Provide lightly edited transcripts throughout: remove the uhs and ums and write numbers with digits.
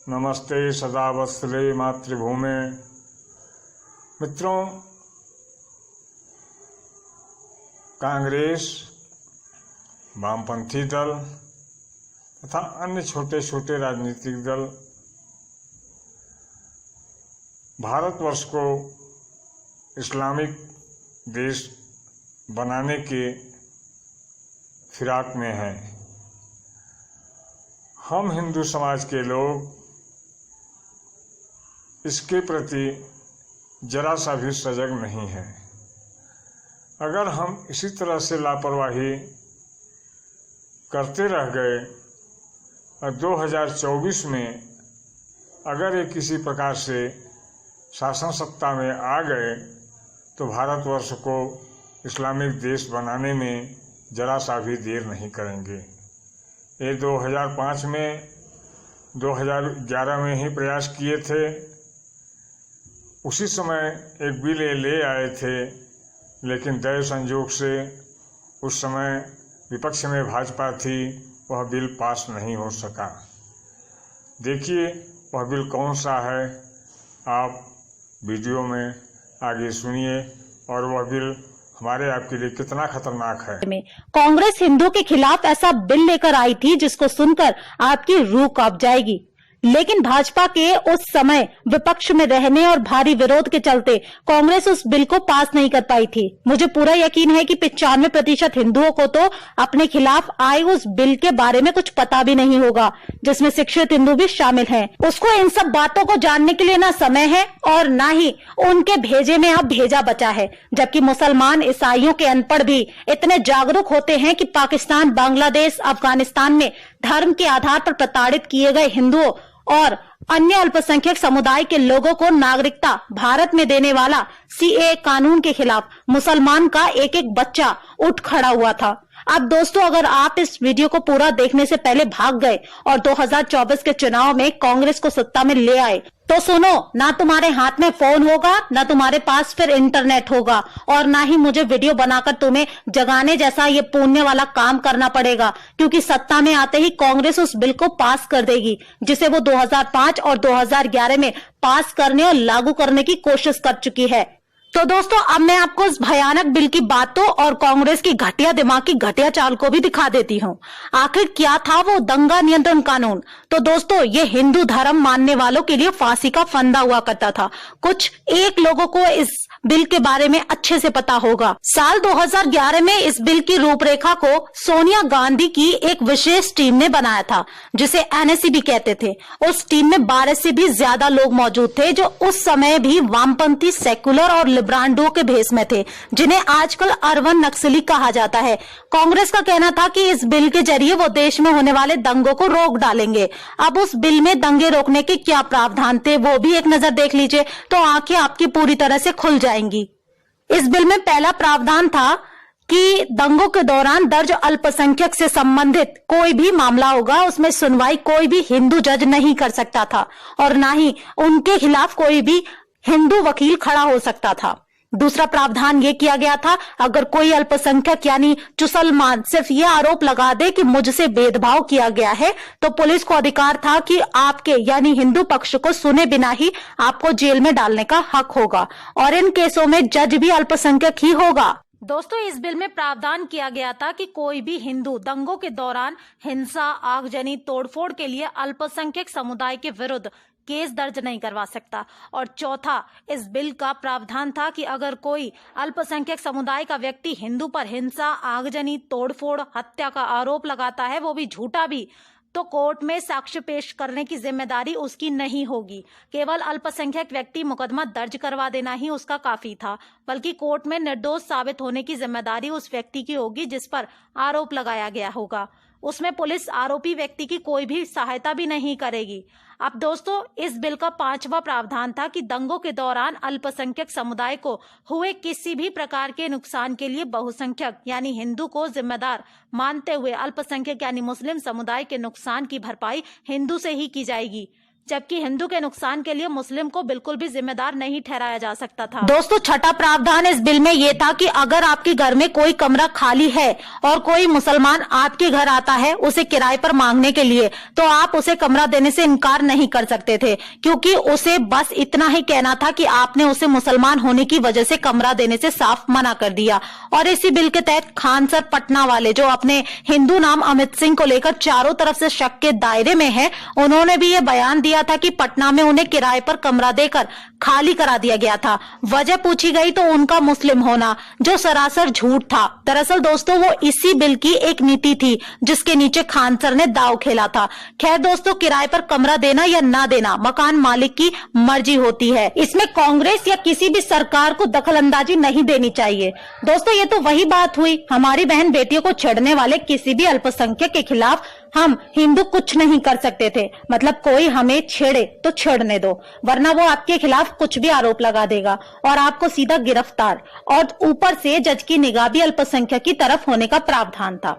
नमस्ते सदा वत्सले मातृभूमे। मित्रों, कांग्रेस, वामपंथी दल तथा अन्य छोटे छोटे राजनीतिक दल भारतवर्ष को इस्लामिक देश बनाने के फिराक में हैं। हम हिंदू समाज के लोग इसके प्रति जरा सा भी सजग नहीं है। अगर हम इसी तरह से लापरवाही करते रह गए और 2024 में अगर ये किसी प्रकार से शासन सत्ता में आ गए तो भारतवर्ष को इस्लामिक देश बनाने में जरा सा भी देर नहीं करेंगे। ये 2005 में 2011 में ही प्रयास किए थे। उसी समय एक बिल ले आए थे, लेकिन दैव संयोग से उस समय विपक्ष में भाजपा थी, वह बिल पास नहीं हो सका। देखिए वह बिल कौन सा है, आप वीडियो में आगे सुनिए और वह बिल हमारे आपके लिए कितना खतरनाक है। कांग्रेस हिंदुओं के खिलाफ ऐसा बिल लेकर आई थी जिसको सुनकर आपकी रूह कांप जाएगी, लेकिन भाजपा के उस समय विपक्ष में रहने और भारी विरोध के चलते कांग्रेस उस बिल को पास नहीं कर पाई थी। मुझे पूरा यकीन है कि 95% हिंदुओं को तो अपने खिलाफ आए उस बिल के बारे में कुछ पता भी नहीं होगा, जिसमें शिक्षित हिंदू भी शामिल हैं। उसको इन सब बातों को जानने के लिए ना समय है और ना ही उनके भेजे में अब भेजा बचा है। जबकि मुसलमान, ईसाइयों के अनपढ़ भी इतने जागरूक होते हैं कि पाकिस्तान, बांग्लादेश, अफगानिस्तान में धर्म के आधार पर प्रताड़ित किए गए हिंदुओं और अन्य अल्पसंख्यक समुदाय के लोगों को नागरिकता भारत में देने वाला सीएए कानून के खिलाफ मुसलमान का एक एक बच्चा उठ खड़ा हुआ था। अब दोस्तों, अगर आप इस वीडियो को पूरा देखने से पहले भाग गए और 2024 के चुनाव में कांग्रेस को सत्ता में ले आए तो सुनो, ना तुम्हारे हाथ में फोन होगा, ना तुम्हारे पास फिर इंटरनेट होगा और ना ही मुझे वीडियो बनाकर तुम्हें जगाने जैसा ये पुण्य वाला काम करना पड़ेगा, क्योंकि सत्ता में आते ही कांग्रेस उस बिल को पास कर देगी जिसे वो 2005 और 2011 में पास करने और लागू करने की कोशिश कर चुकी है। तो दोस्तों, अब मैं आपको इस भयानक बिल की बातों और कांग्रेस की घटिया दिमाग की घटिया चाल को भी दिखा देती हूँ। आखिर क्या था वो दंगा नियंत्रण कानून? तो दोस्तों, ये हिंदू धर्म मानने वालों के लिए फांसी का फंदा हुआ करता था। कुछ एक लोगों को इस बिल के बारे में अच्छे से पता होगा। साल 2011 में इस बिल की रूपरेखा को सोनिया गांधी की एक विशेष टीम ने बनाया था, जिसे एनएसी भी कहते थे। उस टीम में 12 से भी ज्यादा लोग मौजूद थे जो उस समय भी वामपंथी, सेकुलर और लिब्रांडो के भेष में थे, जिन्हें आजकल अरवन नक्सली कहा जाता है। कांग्रेस का कहना था कि इस बिल के जरिए वो देश में होने वाले दंगों को रोक डालेंगे। अब उस बिल में दंगे रोकने के क्या प्रावधान थे वो भी एक नजर देख लीजिए, तो आंखें आपकी पूरी तरह से खुल जाएंगी। इस बिल में पहला प्रावधान था कि दंगों के दौरान दर्ज अल्पसंख्यक से संबंधित कोई भी मामला होगा, उसमें सुनवाई कोई भी हिंदू जज नहीं कर सकता था और ना ही उनके खिलाफ कोई भी हिंदू वकील खड़ा हो सकता था। दूसरा प्रावधान ये किया गया था, अगर कोई अल्पसंख्यक यानी मुसलमान सिर्फ ये आरोप लगा दे कि मुझसे भेदभाव किया गया है, तो पुलिस को अधिकार था कि आपके यानी हिंदू पक्ष को सुने बिना ही आपको जेल में डालने का हक होगा और इन केसों में जज भी अल्पसंख्यक ही होगा। दोस्तों, इस बिल में प्रावधान किया गया था कि कोई भी हिंदू दंगों के दौरान हिंसा, आगजनी, तोड़फोड़ के लिए अल्पसंख्यक समुदाय के विरुद्ध केस दर्ज नहीं करवा सकता। और चौथा, इस बिल का प्रावधान था कि अगर कोई अल्पसंख्यक समुदाय का व्यक्ति हिंदू पर हिंसा, आगजनी, तोड़फोड़, हत्या का आरोप लगाता है, वो भी झूठा भी, तो कोर्ट में साक्ष्य पेश करने की जिम्मेदारी उसकी नहीं होगी। केवल अल्पसंख्यक व्यक्ति मुकदमा दर्ज करवा देना ही उसका काफी था, बल्कि कोर्ट में निर्दोष साबित होने की जिम्मेदारी उस व्यक्ति की होगी जिस पर आरोप लगाया गया होगा। उसमें पुलिस आरोपी व्यक्ति की कोई भी सहायता भी नहीं करेगी। अब दोस्तों, इस बिल का 5वां प्रावधान था कि दंगों के दौरान अल्पसंख्यक समुदाय को हुए किसी भी प्रकार के नुकसान के लिए बहुसंख्यक यानी हिंदू को जिम्मेदार मानते हुए अल्पसंख्यक यानी मुस्लिम समुदाय के नुकसान की भरपाई हिंदू से ही की जाएगी। जबकि हिंदू के नुकसान के लिए मुस्लिम को बिल्कुल भी जिम्मेदार नहीं ठहराया जा सकता था। दोस्तों, छठा प्रावधान इस बिल में ये था कि अगर आपके घर में कोई कमरा खाली है और कोई मुसलमान आपके घर आता है उसे किराए पर मांगने के लिए, तो आप उसे कमरा देने से इनकार नहीं कर सकते थे, क्योंकि उसे बस इतना ही कहना था कि आपने उसे मुसलमान होने की वजह से कमरा देने से साफ मना कर दिया। और इसी बिल के तहत खान सर पटना वाले, जो अपने हिंदू नाम अमित सिंह को लेकर चारों तरफ से शक के दायरे में है, उन्होंने भी ये बयान दिया था कि पटना में उन्हें किराए पर कमरा देकर खाली करा दिया गया था। वजह पूछी गई तो उनका मुस्लिम होना, जो सरासर झूठ था। दरअसल दोस्तों, वो इसी बिल की एक नीति थी जिसके नीचे खान सर ने दांव खेला था। खैर दोस्तों, किराए पर कमरा देना या ना देना मकान मालिक की मर्जी होती है, इसमें कांग्रेस या किसी भी सरकार को दखलंदाजी नहीं देनी चाहिए। दोस्तों, ये तो वही बात हुई, हमारी बहन बेटियों को छेड़ने वाले किसी भी अल्पसंख्यक के खिलाफ हम हिंदू कुछ नहीं कर सकते थे। मतलब कोई हमें छेड़े तो छेड़ने दो, वरना वो आपके खिलाफ कुछ भी आरोप लगा देगा और आपको सीधा गिरफ्तार, और ऊपर से जज की निगाह भी अल्पसंख्यक की तरफ होने का प्रावधान था।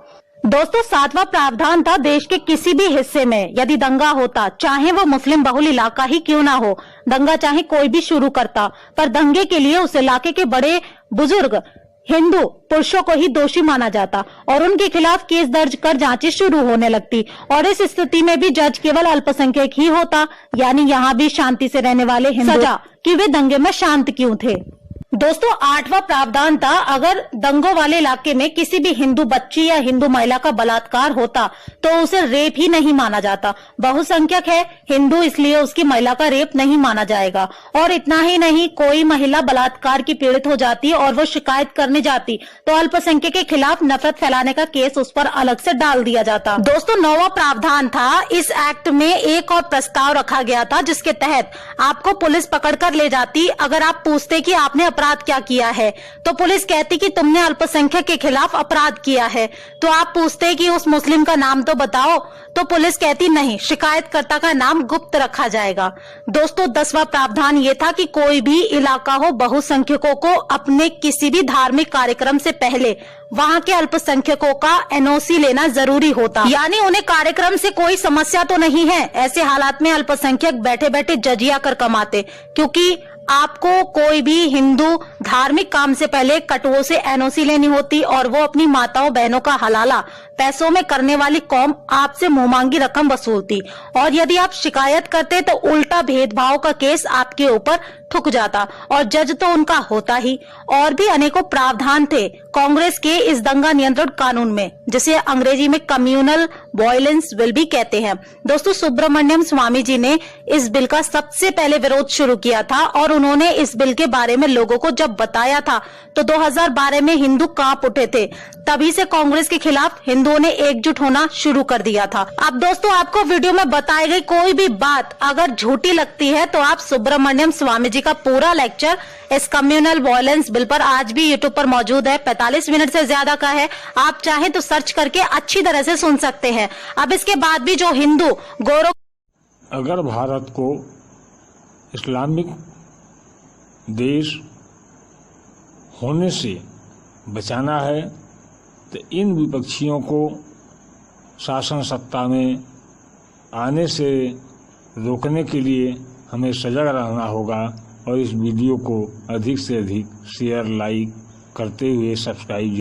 दोस्तों, सातवां प्रावधान था देश के किसी भी हिस्से में यदि दंगा होता, चाहे वो मुस्लिम बहुल इलाका ही क्यों ना हो, दंगा चाहे कोई भी शुरू करता, पर दंगे के लिए उस इलाके के बड़े बुजुर्ग हिंदू पुरुषों को ही दोषी माना जाता और उनके खिलाफ केस दर्ज कर जांचें शुरू होने लगती। और इस स्थिति में भी जज केवल अल्पसंख्यक ही होता, यानी यहाँ भी शांति से रहने वाले हिंदू सजा कि वे दंगे में शांत क्यों थे। दोस्तों, आठवां प्रावधान था अगर दंगों वाले इलाके में किसी भी हिंदू बच्ची या हिंदू महिला का बलात्कार होता तो उसे रेप ही नहीं माना जाता। बहुसंख्यक है हिंदू, इसलिए उसकी महिला का रेप नहीं माना जाएगा। और इतना ही नहीं, कोई महिला बलात्कार की पीड़ित हो जाती और वो शिकायत करने जाती तो अल्पसंख्यक के खिलाफ नफरत फैलाने का केस उस पर अलग से डाल दिया जाता। दोस्तों, नौवां प्रावधान था, इस एक्ट में एक और प्रस्ताव रखा गया था जिसके तहत आपको पुलिस पकड़कर ले जाती अगर आप पूछते कि आपने अपराध क्या किया है, तो पुलिस कहती कि तुमने अल्पसंख्यक के खिलाफ अपराध किया है। तो आप पूछते कि उस मुस्लिम का नाम तो बताओ, तो पुलिस कहती नहीं, शिकायतकर्ता का नाम गुप्त रखा जाएगा। दोस्तों, 10वां प्रावधान ये था कि कोई भी इलाका हो, बहुसंख्यकों को अपने किसी भी धार्मिक कार्यक्रम से पहले वहां के अल्पसंख्यकों का एनओसी लेना जरूरी होता, यानी उन्हें कार्यक्रम से कोई समस्या तो नहीं है। ऐसे हालात में अल्पसंख्यक बैठे बैठे जजिया कर कमाते, क्योंकि आपको कोई भी हिंदू धार्मिक काम से पहले कटुओं से एनओसी लेनी होती और वो अपनी माताओं बहनों का हलाला पैसों में करने वाली कौम आपसे मुंहमांगी रकम वसूलती, और यदि आप शिकायत करते तो उल्टा भेदभाव का केस आपके ऊपर ठुक जाता और जज तो उनका होता ही। और भी अनेकों प्रावधान थे कांग्रेस के इस दंगा नियंत्रण कानून में, जिसे अंग्रेजी में कम्युनल वायलेंस बिल भी कहते हैं। दोस्तों, सुब्रमण्यम स्वामी जी ने इस बिल का सबसे पहले विरोध शुरू किया था और उन्होंने इस बिल के बारे में लोगों को जब बताया था तो 2012 में हिंदू कांप उठे थे। तभी से कांग्रेस के खिलाफ हिंदुओं ने एकजुट होना शुरू कर दिया था। अब दोस्तों, आपको वीडियो में बताई गई कोई भी बात अगर झूठी लगती है तो आप सुब्रमण्यम स्वामी जी का पूरा लेक्चर इस कम्युनल वायलेंस बिल पर आज भी यूट्यूब पर मौजूद है। 45 मिनट से ज्यादा का है, आप चाहें तो सर्च करके अच्छी तरह से सुन सकते हैं। अब इसके बाद भी जो हिंदू गौरव, अगर भारत को इस्लामिक देश होने से बचाना है तो इन विपक्षियों को शासन सत्ता में आने से रोकने के लिए हमें सजग रहना होगा और इस वीडियो को अधिक से अधिक शेयर, लाइक करते हुए सब्सक्राइब